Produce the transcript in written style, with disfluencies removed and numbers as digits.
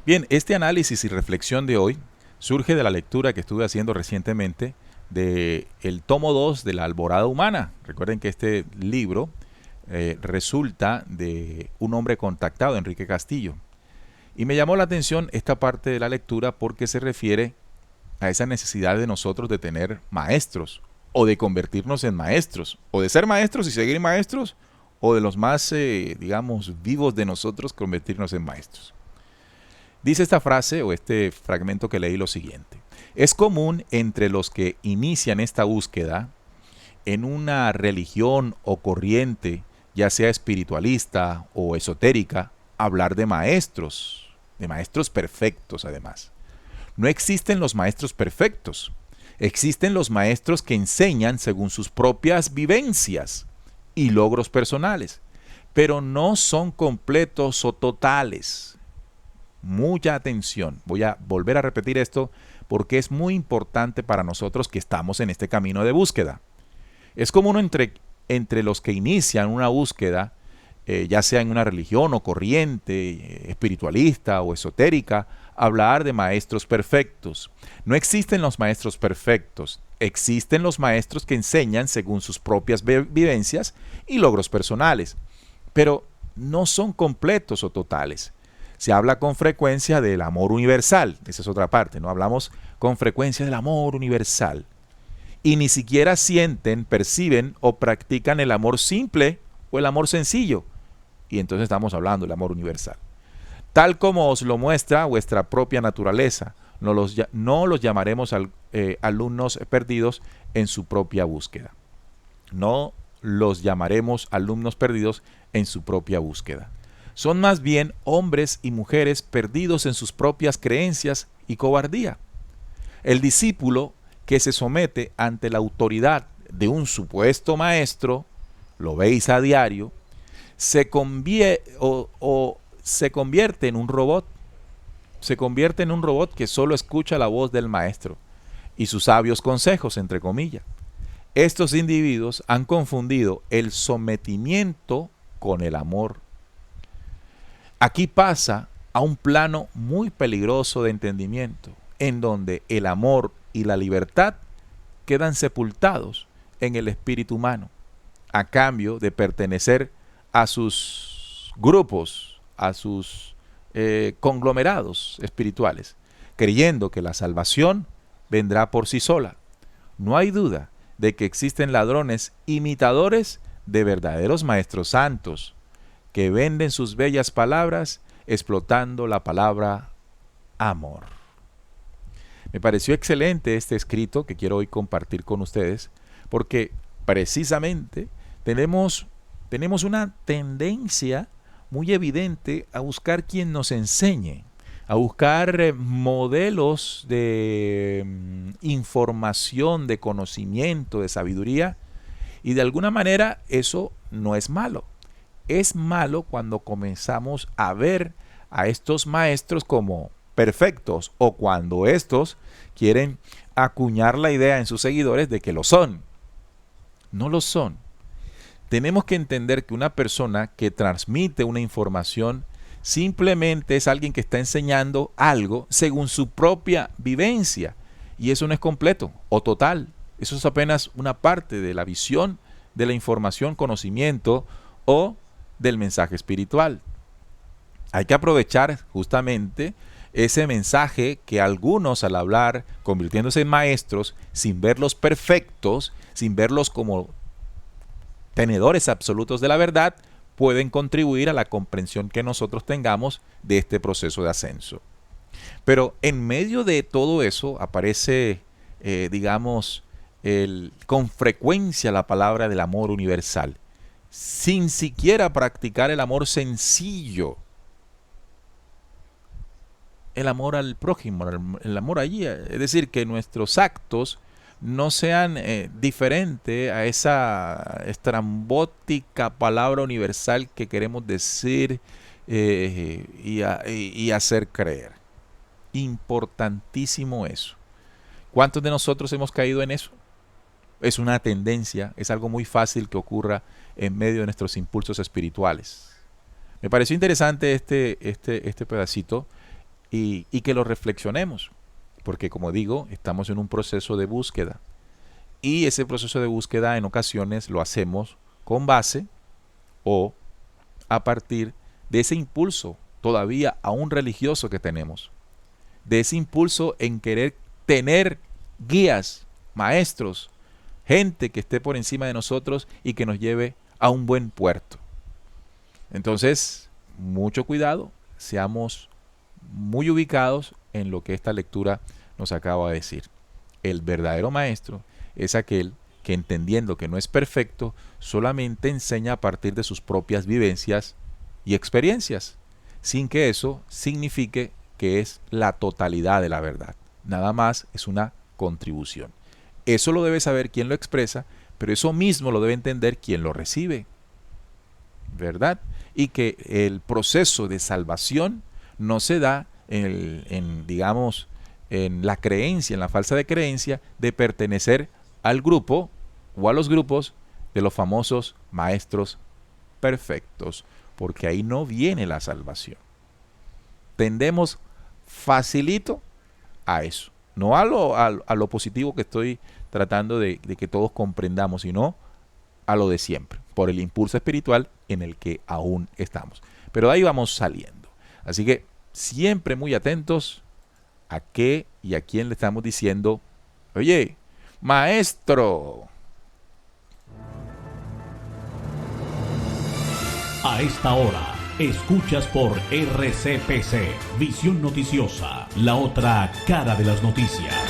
Bien, este análisis y reflexión de hoy surge de la lectura que estuve haciendo recientemente de el tomo 2 de la Alborada Humana. Recuerden que este libro resulta de un hombre contactado, Enrique Castillo. Y me llamó la atención esta parte de la lectura porque se refiere a esa necesidad de nosotros de tener maestros, o de convertirnos en maestros, o de ser maestros y seguir maestros, o de los más, digamos, vivos de nosotros convertirnos en maestros. Dice esta frase o este fragmento que leí lo siguiente: es común entre los que inician esta búsqueda en una religión o corriente, ya sea espiritualista o esotérica, hablar de maestros perfectos además. No existen los maestros perfectos, existen los maestros que enseñan según sus propias vivencias y logros personales, pero no son completos o totales. Mucha atención. Voy a volver a repetir esto porque es muy importante para nosotros que estamos en este camino de búsqueda. Es común entre los que inician una búsqueda, ya sea en una religión o corriente, espiritualista o esotérica, hablar de maestros perfectos. No existen los maestros perfectos, existen los maestros que enseñan según sus propias vivencias y logros personales, pero no son completos o totales. Se habla con frecuencia del amor universal, esa es otra parte, ¿no? Hablamos con frecuencia del amor universal. Y ni siquiera sienten, perciben o practican el amor simple o el amor sencillo. Y entonces estamos hablando del amor universal. Tal como os lo muestra vuestra propia naturaleza, no los llamaremos alumnos perdidos en su propia búsqueda. No los llamaremos alumnos perdidos en su propia búsqueda. Son más bien hombres y mujeres perdidos en sus propias creencias y cobardía. El discípulo que se somete ante la autoridad de un supuesto maestro, lo veis a diario, se convierte en un robot. Se convierte en un robot que solo escucha la voz del maestro y sus sabios consejos, entre comillas. Estos individuos han confundido el sometimiento con el amor. Aquí pasa a un plano muy peligroso de entendimiento, en donde el amor y la libertad quedan sepultados en el espíritu humano, a cambio de pertenecer a sus grupos, a sus conglomerados espirituales, creyendo que la salvación vendrá por sí sola. No hay duda de que existen ladrones imitadores de verdaderos maestros santos, que venden sus bellas palabras explotando la palabra amor. Me pareció excelente este escrito que quiero hoy compartir con ustedes, porque precisamente tenemos una tendencia muy evidente a buscar quien nos enseñe, a buscar modelos de información, de conocimiento, de sabiduría, y de alguna manera eso no es malo. Es malo cuando comenzamos a ver a estos maestros como perfectos o cuando estos quieren acuñar la idea en sus seguidores de que lo son. No lo son. Tenemos que entender que una persona que transmite una información simplemente es alguien que está enseñando algo según su propia vivencia. Y eso no es completo o total. Eso es apenas una parte de la visión de la información, conocimiento o del mensaje espiritual. Hay que aprovechar justamente ese mensaje que algunos, al hablar, convirtiéndose en maestros, sin verlos perfectos, sin verlos como tenedores absolutos de la verdad, pueden contribuir a la comprensión que nosotros tengamos de este proceso de ascenso. Pero en medio de todo eso aparece, con frecuencia la palabra del amor universal, sin siquiera practicar el amor sencillo, el amor al prójimo, el amor allí. Es decir, que nuestros actos no sean diferentes a esa estrambótica palabra universal que queremos decir y hacer creer. Importantísimo eso. ¿Cuántos de nosotros hemos caído en eso? Es una tendencia, es algo muy fácil que ocurra en medio de nuestros impulsos espirituales. Me pareció interesante este pedacito y que lo reflexionemos, porque como digo, estamos en un proceso de búsqueda y ese proceso de búsqueda en ocasiones lo hacemos con base o a partir de ese impulso todavía aún religioso que tenemos, de ese impulso en querer tener guías, maestros, gente que esté por encima de nosotros y que nos lleve a un buen puerto. Entonces, mucho cuidado, seamos muy ubicados en lo que esta lectura nos acaba de decir. El verdadero maestro es aquel que, entendiendo que no es perfecto, solamente enseña a partir de sus propias vivencias y experiencias, sin que eso signifique que es la totalidad de la verdad. Nada más es una contribución. Eso lo debe saber quien lo expresa, pero eso mismo lo debe entender quien lo recibe, ¿verdad? Y que el proceso de salvación no se da digamos, en la creencia, en la falsa de creencia de pertenecer al grupo o a los grupos de los famosos maestros perfectos, porque ahí no viene la salvación. Tendemos facilito a eso, no a lo positivo que estoy tratando de que todos comprendamos, sino a lo de siempre, por el impulso espiritual en el que aún estamos. Pero de ahí vamos saliendo. Así que siempre muy atentos a qué y a quién le estamos diciendo, oye, maestro. A esta hora, escuchas por RCPC, Visión Noticiosa, la otra cara de las noticias.